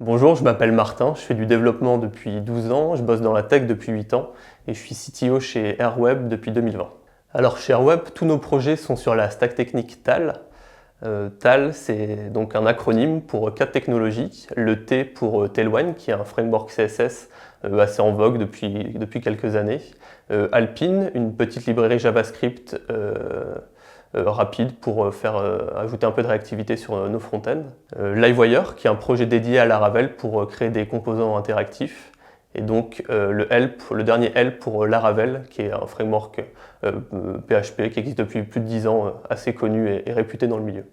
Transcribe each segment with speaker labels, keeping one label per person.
Speaker 1: Bonjour, je m'appelle Martin, je fais du développement depuis 12 ans, je bosse dans la tech depuis 8 ans et je suis CTO chez Airweb depuis 2020. Alors chez Airweb, tous nos projets sont sur la stack technique TAL. TAL, c'est donc un acronyme pour 4 technologies. Le T pour Tailwind, qui est un framework CSS assez en vogue depuis quelques années. Alpine, une petite librairie JavaScript rapide pour ajouter un peu de réactivité sur nos front-ends. Livewire, qui est un projet dédié à Laravel pour créer des composants interactifs. Et donc le dernier L pour Laravel, qui est un framework PHP qui existe depuis plus de 10 ans, assez connu et réputé dans le milieu.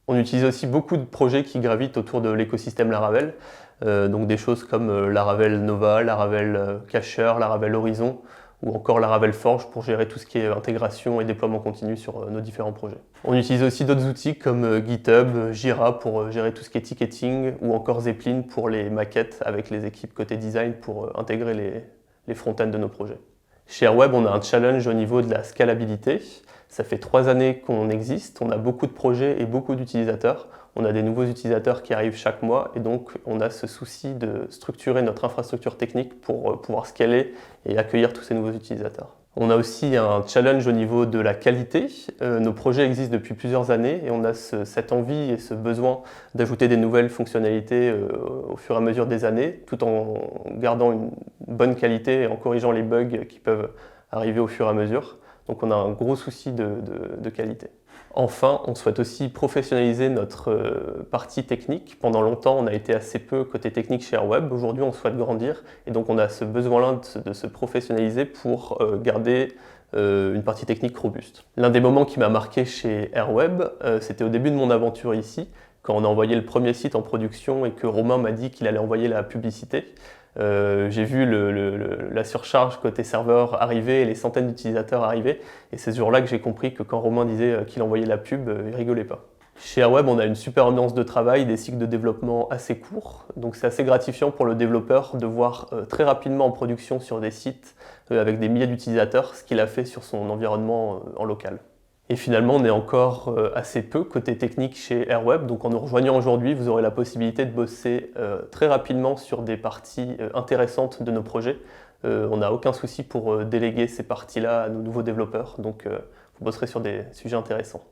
Speaker 1: On utilise aussi beaucoup de projets qui gravitent autour de l'écosystème Laravel, donc des choses comme Laravel Nova, Laravel Cacher, Laravel Horizon, ou encore Laravel Forge pour gérer tout ce qui est intégration et déploiement continu sur nos différents projets. On utilise aussi d'autres outils comme GitHub, Jira pour gérer tout ce qui est ticketing, ou encore Zeppelin pour les maquettes avec les équipes côté design pour intégrer les front-ends de nos projets. Chez Airweb, on a un challenge au niveau de la scalabilité. Ça fait 3 années qu'on existe, on a beaucoup de projets et beaucoup d'utilisateurs. On a des nouveaux utilisateurs qui arrivent chaque mois et donc on a ce souci de structurer notre infrastructure technique pour pouvoir scaler et accueillir tous ces nouveaux utilisateurs. On a aussi un challenge au niveau de la qualité. Nos projets existent depuis plusieurs années et on a cette envie et ce besoin d'ajouter des nouvelles fonctionnalités au fur et à mesure des années, tout en gardant une bonne qualité et en corrigeant les bugs qui peuvent arriver au fur et à mesure. Donc on a un gros souci de qualité. Enfin, on souhaite aussi professionnaliser notre partie technique. Pendant longtemps, on a été assez peu côté technique chez Airweb. Aujourd'hui, on souhaite grandir et donc on a ce besoin-là de se professionnaliser pour garder une partie technique robuste. L'un des moments qui m'a marqué chez Airweb, c'était au début de mon aventure ici, quand on a envoyé le premier site en production et que Romain m'a dit qu'il allait envoyer la publicité. J'ai vu la surcharge côté serveur arriver et les centaines d'utilisateurs arriver. Et c'est ce jour-là que j'ai compris que quand Romain disait qu'il envoyait la pub, il rigolait pas. Chez Airweb, on a une super ambiance de travail, des cycles de développement assez courts. Donc c'est assez gratifiant pour le développeur de voir très rapidement en production sur des sites avec des milliers d'utilisateurs ce qu'il a fait sur son environnement en local. Et finalement, on est encore assez peu côté technique chez Airweb, donc en nous rejoignant aujourd'hui, vous aurez la possibilité de bosser très rapidement sur des parties intéressantes de nos projets. On n'a aucun souci pour déléguer ces parties-là à nos nouveaux développeurs, donc vous bosserez sur des sujets intéressants.